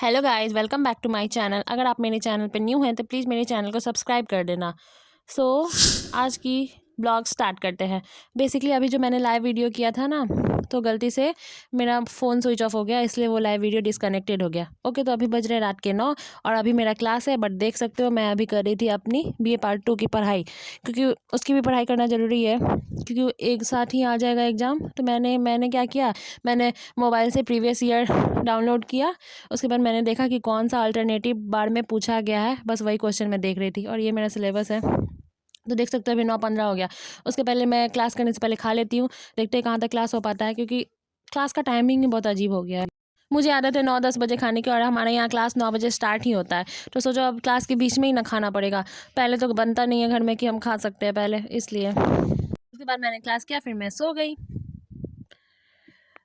Hello guys, welcome back to my channel. अगर आप मेरे चैनल पे न्यू हैं तो प्लीज़ मेरे चैनल को सब्सक्राइब कर देना। सो आज की ब्लॉग स्टार्ट करते हैं। बेसिकली अभी जो मैंने लाइव वीडियो किया था ना, तो गलती से मेरा फ़ोन स्विच ऑफ हो गया, इसलिए वो लाइव वीडियो डिसकनेक्टेड हो गया। ओके, तो अभी बज रहे रात के 9 और अभी मेरा क्लास है। बट देख सकते हो मैं अभी कर रही थी अपनी बीए पार्ट 2 की पढ़ाई, क्योंकि उसकी भी पढ़ाई करना ज़रूरी है, क्योंकि एक साथ ही आ जाएगा एग्ज़ाम। तो मैंने क्या किया, मैंने मोबाइल से प्रीवियस ईयर डाउनलोड किया। उसके बाद मैंने देखा कि कौन सा अल्टरनेटिव बार में पूछा गया है, बस वही क्वेश्चन मैं देख रही थी। और ये मेरा सिलेबस है, तो देख सकते हो अभी 9:15 हो गया। उसके पहले मैं क्लास करने से पहले खा लेती हूँ, देखते हैं कहाँ तक क्लास हो पाता है, क्योंकि क्लास का टाइमिंग ही बहुत अजीब हो गया है। मुझे आदत है 9-10 बजे खाने की, और हमारे यहाँ क्लास 9 बजे स्टार्ट ही होता है। तो सोचो अब क्लास के बीच में ही ना खाना पड़ेगा। पहले तो बनता नहीं है घर में कि हम खा सकते हैं पहले, इसलिए। उसके बाद मैंने क्लास किया, फिर मैं सो गई।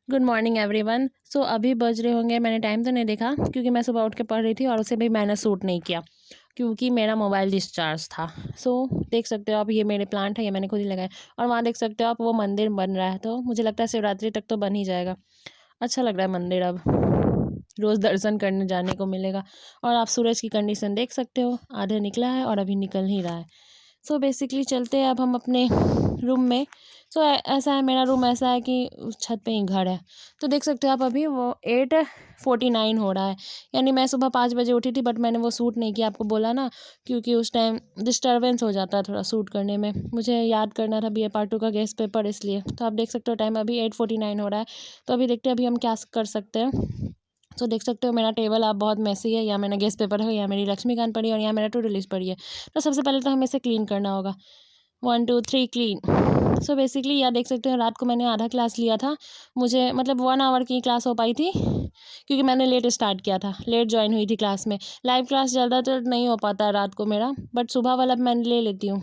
Good morning everyone. सो अभी बज रहे होंगे, मैंने टाइम तो नहीं देखा क्योंकि मैं सुबह उठ के पढ़ रही थी, और उसे भी मैंने शूट नहीं किया क्योंकि मेरा मोबाइल डिस्चार्ज था। सो देख सकते हो आप, ये मेरे प्लांट है, ये मैंने खुद ही लगाए। और वहाँ देख सकते हो आप, वो मंदिर बन रहा है, तो मुझे लगता है शिवरात्रि तक तो बन ही जाएगा। अच्छा लग रहा है मंदिर, अब रोज़ दर्शन करने जाने को मिलेगा। और आप सूरज की कंडीशन देख सकते हो, आधे निकला है और अभी निकल ही रहा है। सो बेसिकली चलते हैं अब हम अपने रूम में। सो ऐसा है, मेरा रूम ऐसा है कि उस छत पे ही घर है। तो देख सकते हो आप, अभी वो 8:49 हो रहा है। यानी मैं सुबह 5 बजे उठी थी, बट मैंने वो सूट नहीं किया, आपको बोला ना, क्योंकि उस टाइम डिस्टर्बेंस हो जाता है थोड़ा सूट करने में। मुझे याद करना था बीए पार्ट 2 का गेस्ट पेपर, इसलिए। तो आप देख सकते हो टाइम अभी 8:49 हो रहा है। तो अभी देखते हैं अभी हम क्या कर सकते हैं। तो देख सकते हो मेरा टेबल आप बहुत मैसी है, या मैंने गेस्ट पेपर है, या मेरी लक्ष्मीकांत पड़ी है, और यहाँ मेरा टू डू लिस्ट पड़ी है। तो सबसे पहले तो हमें इसे क्लीन करना होगा। 1 2 3 क्लीन। सो बेसिकली यहाँ देख सकते हो, रात को मैंने आधा क्लास लिया था। मुझे मतलब 1 आवर की क्लास हो पाई थी, क्योंकि मैंने लेट स्टार्ट किया था, लेट ज्वाइन हुई थी क्लास में। लाइव क्लास ज़्यादातर नहीं हो पाता है रात को मेरा, बट सुबह वाला मैं ले लेती हूँ।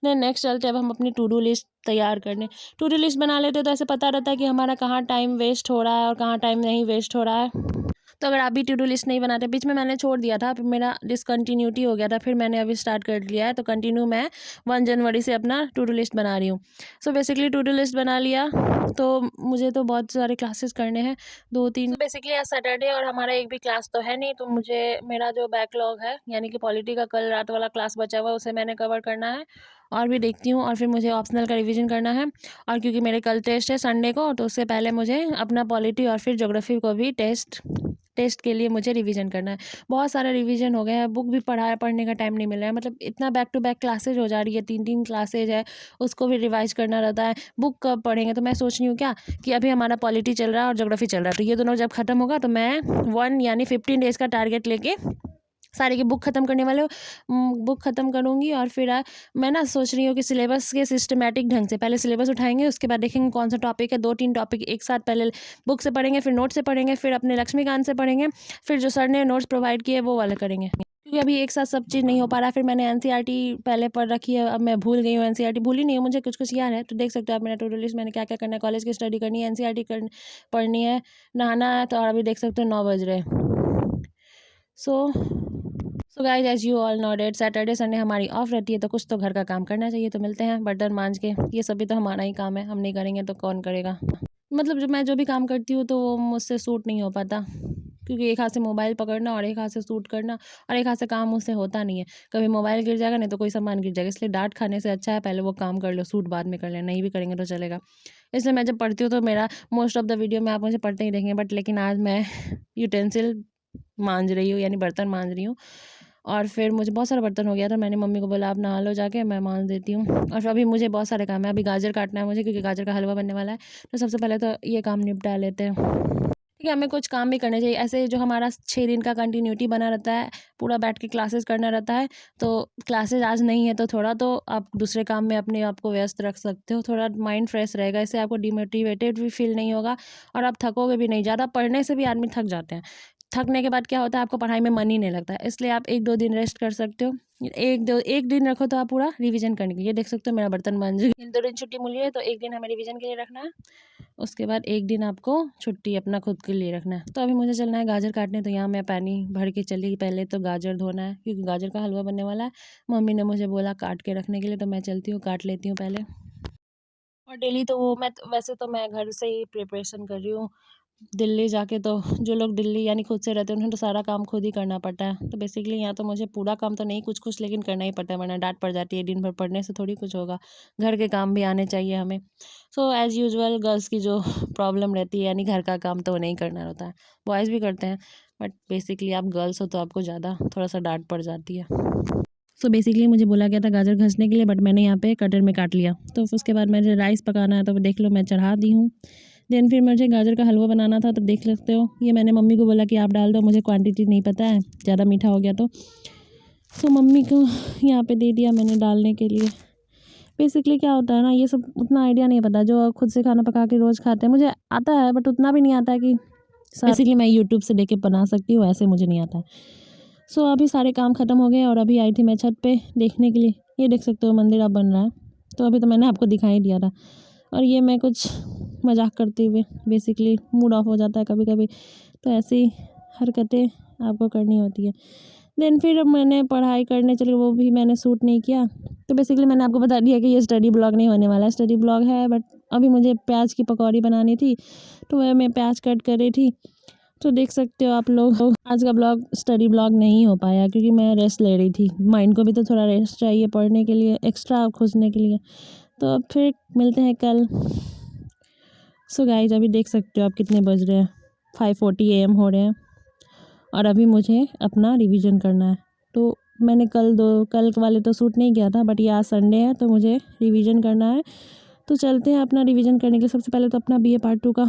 देन नेक्स्ट चलते अब हम अपनी टू डू लिस्ट तैयार करने। टू डू लिस्ट बना लेते तो ऐसे पता रहता है कि हमारा कहाँ टाइम वेस्ट हो रहा है और कहाँ टाइम नहीं वेस्ट हो रहा है। तो अगर आप भी टू डू लिस्ट नहीं बनाते, बीच में मैंने छोड़ दिया था, फिर मेरा डिसकंटिन्यूटी हो गया था, फिर मैंने अभी स्टार्ट कर लिया है। तो कंटिन्यू मैं 1 जनवरी से अपना टू डू लिस्ट बना रही हूँ। So basically to do list बना लिया, तो मुझे तो बहुत सारे क्लासेस करने हैं, 2-3। बेसिकली आज सैटरडे और हमारा एक भी क्लास तो है नहीं, तो मुझे मेरा जो बैकलॉग है, यानी कि पॉलिटी का कल रात वाला क्लास बचा हुआ है, उसे मैंने कवर करना है। और भी देखती हूँ, और फिर मुझे ऑप्शनल का रिवीजन करना है। और क्योंकि मेरे कल टेस्ट है संडे को, तो उससे पहले मुझे अपना पॉलिटी और फिर ज्योग्राफी को भी टेस्ट के लिए मुझे रिवीजन करना है। बहुत सारे रिवीजन हो गए हैं, बुक भी पढ़ने का टाइम नहीं मिल रहा है। मतलब इतना बैक टू बैक क्लासेज हो जा रही है, 3-3 क्लासेज है, उसको भी रिवाइज करना रहता है। बुक कब पढ़ेंगे, तो मैं सोच रही हूँ क्या, कि अभी हमारा पॉलिटी चल रहा है और ज्योग्राफी चल रहा है, तो ये दोनों जब खत्म होगा तो मैं 1 यानी 15 डेज़ का टारगेट लेके सारी की बुक ख़त्म करने वाले हो। बुक ख़त्म करूँगी, और फिर मैं ना सोच रही हूँ कि सिलेबस के सिस्टमैटिक ढंग से पहले सिलेबस उठाएंगे, उसके बाद देखेंगे कौन सा टॉपिक है। 2-3 टॉपिक एक साथ पहले बुक से पढ़ेंगे, फिर नोट से पढ़ेंगे, फिर अपने लक्ष्मीकांत से पढ़ेंगे, फिर जो सर ने नोट्स प्रोवाइड किए वो वाला करेंगे, क्योंकि अभी एक साथ सब चीज़ नहीं हो पा रहा है। फिर मैंने एनसीईआरटी पहले पढ़ रखी है, अब मैं भूल गई हूँ। एनसीईआरटी भूली नहीं हूँ, मुझे कुछ कुछ याद है। तो देख सकते हो आप मेरा टू डू लिस्ट, मैंने क्या क्या करना है। कॉलेज की स्टडी करनी है, एनसीईआरटी पढ़नी है, नहाना है। तो और अभी देख सकते हो 9 बज रहे हैं। So guys, as you all know that, Saturday Sunday हमारी ऑफ रहती है, तो कुछ तो घर का काम करना चाहिए। तो मिलते हैं बर्तन मांज के, ये सभी तो हमारा ही काम है, हम नहीं करेंगे तो कौन करेगा। मतलब जो भी काम करती हूँ, तो वो मुझसे सूट नहीं हो पाता, क्योंकि एक हाथ से मोबाइल पकड़ना और एक हाथ से सूट करना, और एक हाथ से काम मुझसे होता नहीं है। कभी मोबाइल गिर जाएगा, नहीं तो कोई सामान गिर जाएगा। इसलिए डांट खाने से अच्छा है पहले वो काम कर लो, सूट बाद में कर लेना, नहीं भी करेंगे तो चलेगा। इसलिए मैं जब पढ़ती हूँ तो मेरा मोस्ट ऑफ द वीडियो में आप मुझे पढ़ते ही देखेंगे, बट लेकिन आज मैं यूटेंसिल मांज रही हूँ, यानी बर्तन मांज रही हूँ। और फिर मुझे बहुत सारा बर्तन हो गया था, मैंने मम्मी को बोला आप नहा लो जाके, मैं मांज देती हूँ। और फिर अभी मुझे बहुत सारे काम है, अभी गाजर काटना है मुझे, क्योंकि गाजर का हलवा बनने वाला है। तो सबसे पहले तो ये काम निपटा लेते हैं। ठीक है, हमें कुछ काम भी करने चाहिए, ऐसे जो हमारा 6 दिन का कंटिन्यूटी बना रहता है, पूरा बैठ के क्लासेस करना रहता है। तो क्लासेस आज नहीं है, तो थोड़ा तो आप दूसरे काम में अपने आप को व्यस्त रख सकते हो, थोड़ा माइंड फ्रेश रहेगा, इससे आपको डिमोटिवेटेड भी फील नहीं होगा, और आप थकोगे भी नहीं। ज़्यादा पढ़ने से भी आदमी थक जाते हैं। थकने के बाद क्या होता है, आपको पढ़ाई में मन ही नहीं लगता है। इसलिए आप 1-2 दिन रेस्ट कर सकते हो। 1 दिन रखो तो आप पूरा रिवीजन करने के लिए। देख सकते हो मेरा बर्तन मांज, इन 2 दिन छुट्टी मिली है, तो 1 दिन हमें रिवीजन के लिए रखना है। उसके बाद 1 दिन आपको छुट्टी अपना खुद के लिए रखना है। तो अभी मुझे चलना है गाजर काटने, तो यहाँ मैं पानी भर के चली। पहले तो गाजर धोना है, क्योंकि गाजर का हलवा बनने वाला है। मम्मी ने मुझे बोला काट के रखने के लिए, तो मैं चलती हूँ, काट लेती हूँ पहले। और डेली तो वो मैं वैसे तो मैं घर से ही प्रिपरेशन कर रही हूँ, दिल्ली जाके तो जो लोग दिल्ली यानी खुद से रहते हैं उन्हें तो सारा काम खुद ही करना पड़ता है। तो बेसिकली यहाँ तो मुझे पूरा काम तो नहीं, कुछ लेकिन करना ही पड़ता है, वरना डांट पड़ जाती है। दिन भर पढ़ने से थोड़ी कुछ होगा, घर के काम भी आने चाहिए हमें। सो एज़ यूजुअल गर्ल्स की जो प्रॉब्लम रहती है यानी घर का काम तो नहीं करना होता है, बॉयज़ भी करते हैं, बट बेसिकली आप गर्ल्स हो तो आपको ज़्यादा थोड़ा सा डांट पड़ जाती है। सो बेसिकली मुझे बोला गया था गाजर घसने के लिए, बट मैंने यहाँ पे कटर में काट लिया। तो उसके बाद मुझे राइस पकाना है, तो देख लो मैं चढ़ा दी हूँ। देन फिर मुझे गाजर का हलवा बनाना था, तो देख सकते हो ये मैंने मम्मी को बोला कि आप डाल दो, मुझे क्वांटिटी नहीं पता है, ज़्यादा मीठा हो गया तो मम्मी को यहाँ पे दे दिया मैंने डालने के लिए। बेसिकली क्या होता है ना, ये सब उतना आइडिया नहीं पता, जो खुद से खाना पका के रोज़ खाते हैं। मुझे आता है बट उतना भी नहीं आता है कि बेसिकली मैं यूट्यूब से देख के बना सकती हूँ, ऐसे मुझे नहीं आता है। सो अभी सारे काम ख़त्म हो गए और अभी आई थी मैं छत पे देखने के लिए। ये देख सकते हो मंदिर अब बन रहा है, तो अभी तो मैंने आपको दिखाई दिया था। और ये मैं कुछ मजाक करते हुए, बेसिकली मूड ऑफ हो जाता है कभी कभी, तो ऐसी हरकतें आपको करनी होती है। देन फिर मैंने पढ़ाई करने चली, वो भी मैंने शूट नहीं किया। तो बेसिकली मैंने आपको बता दिया कि ये स्टडी ब्लॉग नहीं होने वाला है, स्टडी ब्लॉग है। बट अभी मुझे प्याज की पकौड़ी बनानी थी, तो वह मैं प्याज कट कर रही थी। तो देख सकते हो आप लोग, आज का ब्लॉग स्टडी ब्लॉग नहीं हो पाया क्योंकि मैं रेस्ट ले रही थी। माइंड को भी तो थोड़ा रेस्ट चाहिए पढ़ने के लिए, एक्स्ट्रा खोजने के लिए। तो अब फिर मिलते हैं कल। सो गाइस अभी देख सकते हो आप कितने बज रहे हैं, 5:40 AM हो रहे हैं और अभी मुझे अपना रिवीजन करना है। तो मैंने कल वाले तो शूट नहीं किया था, बट ये आज संडे है तो मुझे रिवीजन करना है। तो चलते हैं अपना रिवीजन करने के लिए। सबसे पहले तो अपना BA पार्ट 2 का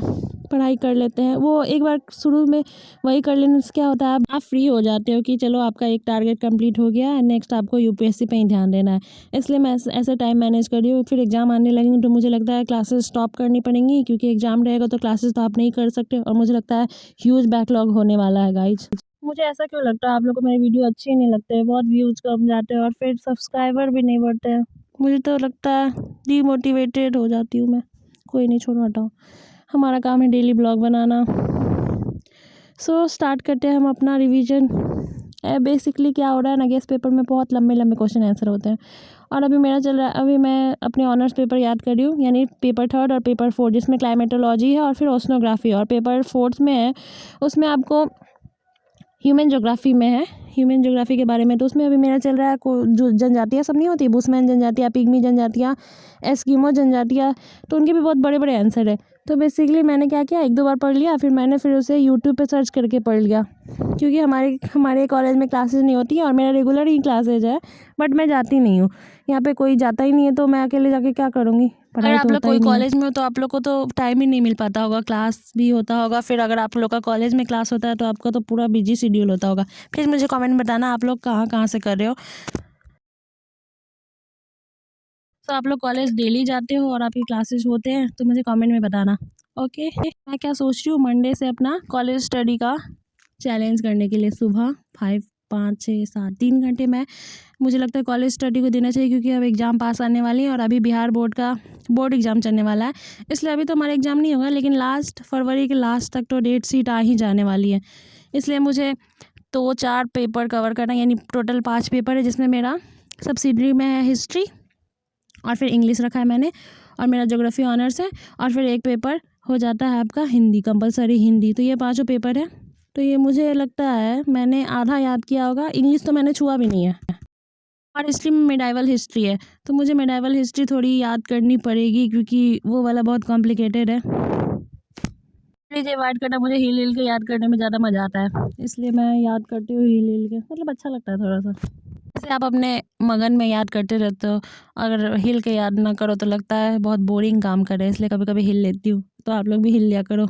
पढ़ाई कर लेते हैं। वो एक बार शुरू में वही कर लेने से क्या होता है, आप फ्री हो जाते हो कि चलो आपका एक टारगेट कंप्लीट हो गया है, नेक्स्ट आपको UPSC पे ही ध्यान देना है। इसलिए मैं ऐसे टाइम मैनेज कर रही हूँ। फिर एग्ज़ाम आने लगेंगे तो मुझे लगता है क्लासेस स्टॉप करनी पड़ेंगी, क्योंकि एग्ज़ाम रहेगा तो क्लासेस तो आप नहीं कर सकते। और मुझे लगता है ह्यूज बैकलॉग होने वाला है गाइज। मुझे ऐसा क्यों लगता है आप लोग को मेरे वीडियो अच्छे नहीं लगते हैं, बहुत व्यूज़ कम जाते हैं और फिर सब्सक्राइबर भी नहीं बढ़ते हैं। मुझे तो लगता है डीमोटिवेटेड हो जाती हूँ मैं। कोई नहीं, छोड़ो हटाओ, हमारा काम है डेली ब्लॉग बनाना। सो स्टार्ट करते हैं हम अपना रिवीजन। बेसिकली क्या हो रहा है ना, गेस्ट पेपर में बहुत लंबे लंबे क्वेश्चन आंसर होते हैं और अभी मेरा चल रहा है, अभी मैं अपने ऑनर्स पेपर याद कर रही हूँ, यानी पेपर 3 और पेपर 4, जिसमें क्लाइमेटोलॉजी है और फिर ओशनोग्राफी, और पेपर 4 में है उसमें आपको ह्यूमन ज्योग्राफी में है, ह्यूमन ज्योग्राफी के बारे में। तो उसमें अभी मेरा चल रहा है जो जनजातियाँ सब नहीं होती, बुशमैन जनजातियाँ, पिग्मी जनजातियाँ, एस्किमो जनजातियाँ, तो उनके भी बहुत बड़े बड़े आंसर है। तो बेसिकली मैंने क्या किया, 1-2 बार पढ़ लिया, फिर उसे यूट्यूब पे सर्च करके पढ़ लिया, क्योंकि हमारे कॉलेज में क्लासेस नहीं होती है और मेरा रेगुलर ही क्लासेज है, बट मैं जाती नहीं हूँ। यहाँ पे कोई जाता ही नहीं है तो मैं अकेले जाके क्या करूँगी। अगर आप लोग कोई कॉलेज में हो तो आप लोग को तो टाइम ही नहीं मिल पाता होगा, क्लास भी होता होगा। फिर अगर आप लोग का कॉलेज में क्लास होता है तो आपका तो पूरा बिजी शेड्यूल होता होगा। प्लीज़ मुझे कमेंट में बताना आप लोग कहाँ कहाँ से कर रहे हो। तो आप लोग कॉलेज डेली जाते हो और आपकी क्लासेस होते हैं तो मुझे कमेंट में बताना। ओके, मैं क्या सोच रही हूँ, मंडे से अपना कॉलेज स्टडी का चैलेंज करने के लिए सुबह 5, 5, 6, 7 3 घंटे मैं, मुझे लगता है कॉलेज स्टडी को देना चाहिए, क्योंकि अब एग्ज़ाम पास आने वाली है और अभी बिहार बोर्ड एग्ज़ाम चलने वाला है। इसलिए अभी तो हमारा एग्ज़ाम नहीं होगा, लेकिन लास्ट फरवरी के लास्ट तक तो डेट शीट आ ही जाने वाली है। इसलिए मुझे 2-4 पेपर कवर करना, यानी टोटल 5 पेपर है, जिसमें मेरा सब्सिडरी में है हिस्ट्री और फिर इंग्लिश रखा है मैंने, और मेरा ज्योग्राफी ऑनर्स है, और फिर एक पेपर हो जाता है आपका हिंदी, कंपलसरी हिंदी। तो ये 5 पेपर है। तो ये मुझे लगता है मैंने आधा याद किया होगा, इंग्लिश तो मैंने छुआ भी नहीं है। और हिस्ट्री में मेडाइवल हिस्ट्री है, तो मुझे मेडाइवल हिस्ट्री थोड़ी याद करनी पड़ेगी, क्योंकि वो वाला बहुत कॉम्प्लिकेटेड है। प्लीज़ अवॉइड करना, मुझे हिल हिल के याद करने में ज़्यादा मज़ा आता है, इसलिए मैं याद करती हूँ हिल हिल के, मतलब अच्छा लगता है थोड़ा सा। जैसे आप अपने मगन में याद करते रहते हो, अगर हिल के याद ना करो तो लगता है बहुत बोरिंग काम कर रहे हैं, इसलिए कभी कभी हिल लेती हूँ। तो आप लोग भी हिल लिया करो।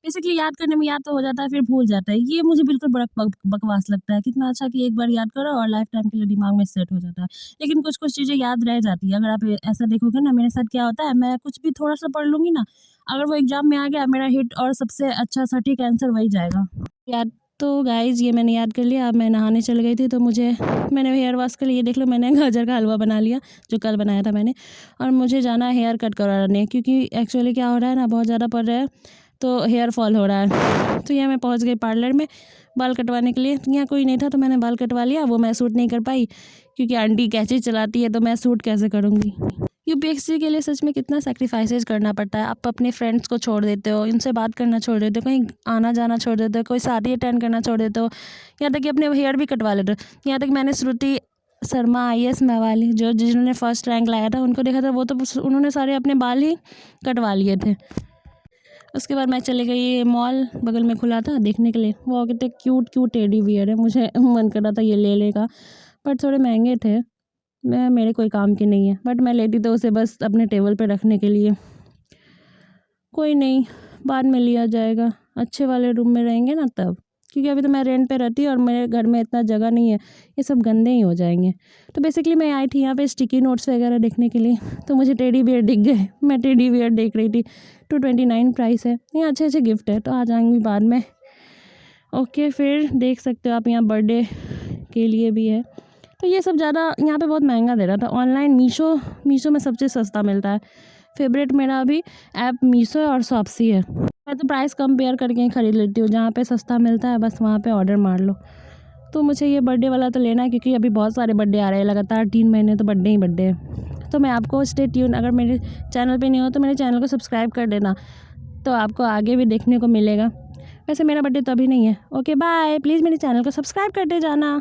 बेसिकली याद करने में याद तो हो जाता है, फिर भूल जाता है। ये मुझे बिल्कुल बड़ा बकवास लगता है। कितना अच्छा कि एक बार याद करो और लाइफ टाइम के लिए दिमाग में सेट हो जाता है, लेकिन कुछ कुछ चीज़ें याद रह जाती है। अगर आप ऐसा देखोगे ना, मेरे साथ क्या होता है, मैं कुछ भी थोड़ा सा पढ़ लूँगी ना, अगर वो एग्जाम में आ गया, मेरा हिट और सबसे अच्छा सटीक आंसर वही जाएगा याद। तो गाइज ये मैंने याद कर लिया। अब मैं नहाने चल गई थी, तो मैंने हेयर वॉश कर लिया। देख लो, मैंने गाजर का हलवा बना लिया जो कल बनाया था मैंने, और मुझे जाना है हेयर कट कराने, क्योंकि एक्चुअली क्या हो रहा है ना, बहुत ज़्यादा पड़ रहा है तो हेयर फॉल हो रहा है। तो यहाँ मैं पहुँच गई पार्लर में बाल कटवाने के लिए। यहाँ कोई नहीं था तो मैंने बाल कटवा लिया। वो मैं सूट नहीं कर पाई, क्योंकि आंटी कैंची चलाती है, तो मैं सूट कैसे करूँगी। यूपीएससी के लिए सच में कितना सैक्रिफाइसेस करना पड़ता है। आप अपने फ्रेंड्स को छोड़ देते हो, इनसे बात करना छोड़ देते हो, कहीं आना जाना छोड़ देते हो, कोई शादी अटेंड करना छोड़ देते हो, यहाँ तक कि अपने हेयर भी कटवा लेते हो। यहाँ तक मैंने श्रुति शर्मा IAS वाली जिन्होंने फर्स्ट रैंक लाया था, उनको देखा था, वो तो उन्होंने सारे अपने बाल ही कटवा लिए थे। उसके बाद मैं चली गई मॉल, बगल में खुला था देखने के लिए। वो कितने क्यूट टेडी बियर है, मुझे मन कर रहा था ये ले का, बट थोड़े महंगे थे। मेरे कोई काम के नहीं है, बट मैं लेती तो उसे बस अपने टेबल पे रखने के लिए। कोई नहीं, बाद में लिया जाएगा, अच्छे वाले रूम में रहेंगे ना तब, क्योंकि अभी तो मैं रेंट पे रहती हूँ और मेरे घर में इतना जगह नहीं है, ये सब गंदे ही हो जाएंगे। तो बेसिकली मैं आई थी यहाँ पे स्टिकी नोट्स वगैरह देखने के लिए, तो मुझे टेडी बियर दिख गए। मैं टेडी बियर देख रही थी, 229 प्राइस है। ये अच्छे गिफ्ट है, तो आ जाएंगी बाद में। ओके, फिर देख सकते हो आप, यहाँ बर्थडे के लिए भी है। तो ये सब ज़्यादा यहाँ पे बहुत महंगा दे रहा था। ऑनलाइन मीशो में सबसे सस्ता मिलता है। फेवरेट मेरा अभी ऐप मीशो और शॉप्सी है। मैं तो प्राइस कंपेयर करके ही ख़रीद लेती हूँ, जहाँ पे सस्ता मिलता है बस वहाँ पे ऑर्डर मार लो। तो मुझे ये बर्थडे वाला तो लेना है, क्योंकि अभी बहुत सारे बर्थडे आ रहे हैं, लगातार 3 महीने तो बर्थडे ही बर्थडे है। तो मैं आपको स्टे ट्यून, अगर मेरे चैनल पे नहीं हो तो मेरे चैनल को सब्सक्राइब कर देना, तो आपको आगे भी देखने को मिलेगा। वैसे मेरा बर्थडे तो अभी नहीं है। ओके बाय, प्लीज़ मेरे चैनल को सब्सक्राइब करते जाना।